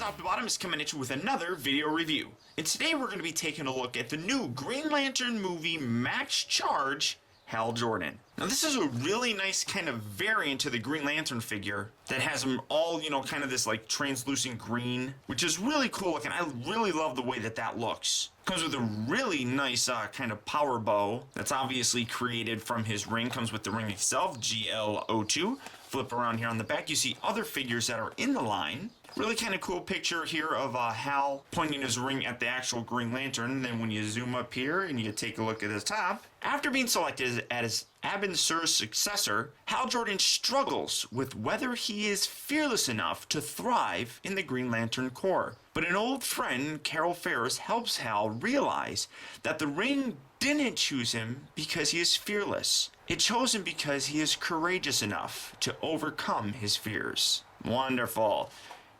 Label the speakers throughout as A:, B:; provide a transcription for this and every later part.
A: Top to Bottom is coming at you with another video review. And today we're going to be taking a look at the new Green Lantern movie Max Charge, Hal Jordan. Now this is a really nice kind of variant to the Green Lantern figure that has them all, kind of this like translucent green, which is really cool looking. I really love the way that looks. Comes with a really nice kind of power bow that's obviously created from his ring. Comes with the ring itself, GLO2. Flip around here on the back, you see other figures that are in the line. Really kind of cool picture here of Hal pointing his ring at the actual Green Lantern. And then when you zoom up here and you take a look at the top, after being selected as Abin Sur's successor, Hal Jordan struggles with whether he is fearless enough to thrive in the Green Lantern Corps. But an old friend, Carol Ferris, helps Hal realize that the ring didn't choose him because he is fearless. It chose him because he is courageous enough to overcome his fears. Wonderful.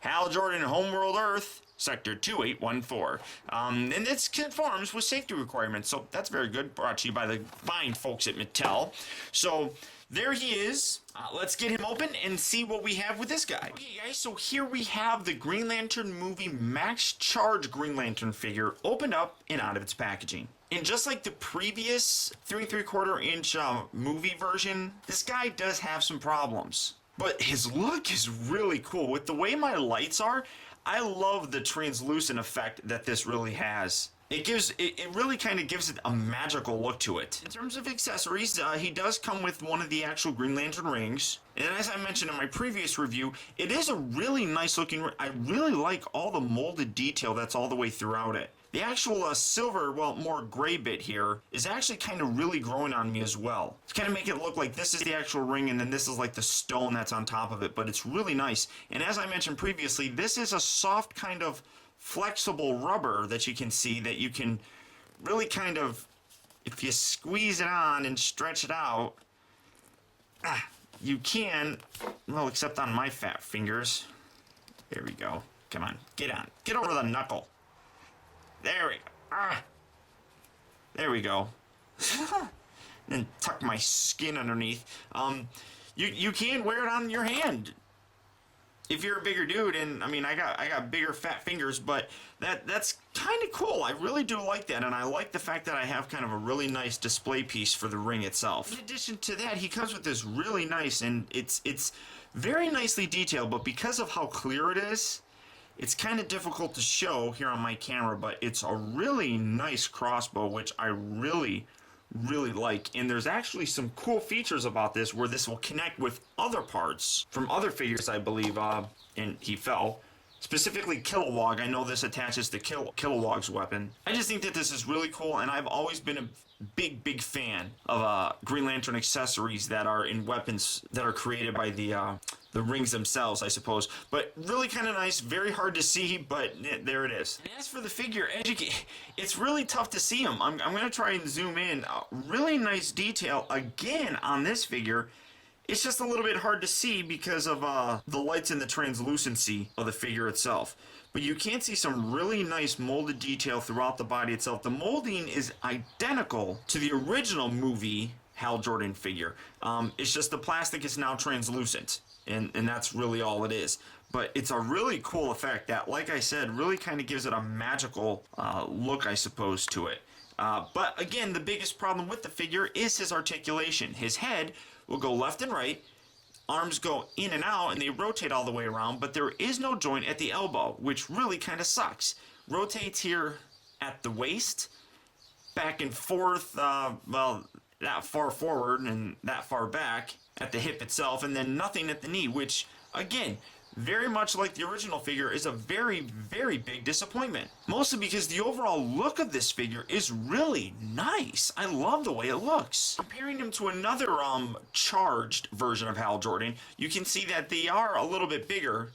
A: Hal Jordan, Homeworld Earth, Sector 2814. And this conforms with safety requirements, so that's very good. Brought to you by the fine folks at Mattel. So there he is. Let's get him open and see what we have with this guy. Okay guys, so here we have the Green Lantern movie Max Charge Green Lantern figure opened up and out of its packaging. And just like the previous 3 3/4 inch movie version, this guy does have some problems. But his look is really cool. With the way my lights are, I love the translucent effect that this really has. It really kind of gives it a magical look to it. In terms of accessories, he does come with one of the actual Green Lantern rings. And as I mentioned in my previous review, it is a really nice looking ring. I really like all the molded detail that's all the way throughout it. The actual silver, well, more gray bit here is actually kind of really growing on me as well. It's kind of make it look like this is the actual ring and then this is like the stone that's on top of it, but it's really nice. And as I mentioned previously, this is a soft kind of flexible rubber that you can see that you can really kind of, if you squeeze it on and stretch it out, you can, well, except on my fat fingers. There we go. Come on, get on. Get over the knuckle. There we go. There we go. And tuck my skin underneath. You can wear it on your hand if you're a bigger dude. And I mean, I got bigger fat fingers, but that's kind of cool. I really do like that, and I like the fact that I have kind of a really nice display piece for the ring itself. In addition to that, he comes with this really nice, and it's very nicely detailed, but because of how clear it is, it's kind of difficult to show here on my camera, but it's a really nice crossbow, which I really like. And there's actually some cool features about this where this will connect with other parts from other figures, I believe, and he fell. Specifically Kilowog. I know this attaches to Kilowog's weapon. I just think that this is really cool, and I've always been a big fan of Green Lantern accessories that are in weapons that are created by the rings themselves, I suppose. But really kind of nice, very hard to see, but there it is. And as for the figure, it's really tough to see him. I'm going to try and zoom in. Really nice detail, again, on this figure. It's just a little bit hard to see because of the lights and the translucency of the figure itself. But you can see some really nice molded detail throughout the body itself. The molding is identical to the original movie Hal Jordan figure. It's just the plastic is now translucent. And that's really all it is. But it's a really cool effect that, like I said, really kind of gives it a magical look, I suppose, to it. But again, the biggest problem with the figure is his articulation. His head will go left and right, arms go in and out, and they rotate all the way around, but there is no joint at the elbow, which really kind of sucks. Rotates here at the waist, back and forth, well, that far forward and that far back at the hip itself, and then nothing at the knee, which, again, very much like the original figure, is a very big disappointment. Mostly because the overall look of this figure is really nice. I love the way it looks. Comparing him to another charged version of Hal Jordan, you can see that they are a little bit bigger.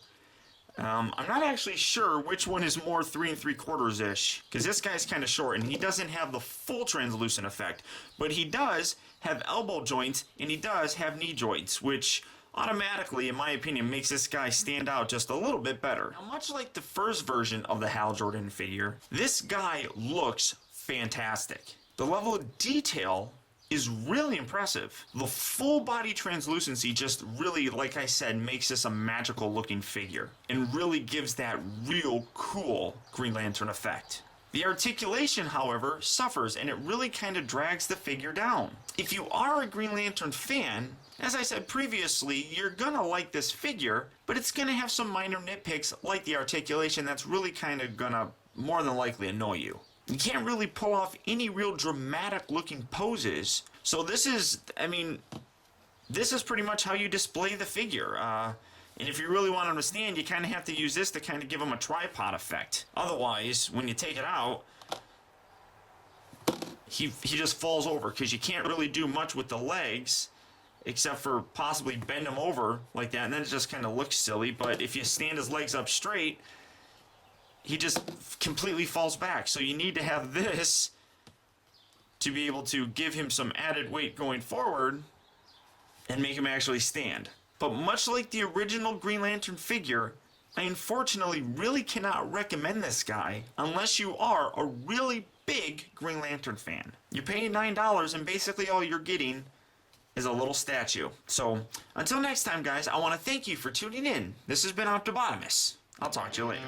A: I'm not actually sure which one is more 3 3/4-ish, because this guy's kind of short and he doesn't have the full translucent effect, but he does have elbow joints and he does have knee joints, which automatically, in my opinion, makes this guy stand out just a little bit better. Now, much like the first version of the Hal Jordan figure, this guy looks fantastic. The level of detail is really impressive. The full body translucency just really, like I said, makes this a magical looking figure and really gives that real cool Green Lantern effect. The articulation, however, suffers and it really kind of drags the figure down. If you are a Green Lantern fan, as I said previously, you're gonna like this figure, but it's gonna have some minor nitpicks like the articulation that's really kind of gonna more than likely annoy you. You can't really pull off any real dramatic looking poses. So this is pretty much how you display the figure. And if you really want him to stand, you kind of have to use this to kind of give him a tripod effect. Otherwise, when you take it out, he just falls over because you can't really do much with the legs except for possibly bend him over like that, and then it just kind of looks silly. But if you stand his legs up straight, he just completely falls back. So you need to have this to be able to give him some added weight going forward and make him actually stand. But much like the original Green Lantern figure, I unfortunately really cannot recommend this guy unless you are a really big Green Lantern fan. You're paying $9 and basically all you're getting is a little statue. So until next time, guys, I want to thank you for tuning in. This has been Optibotimus. I'll talk to you later.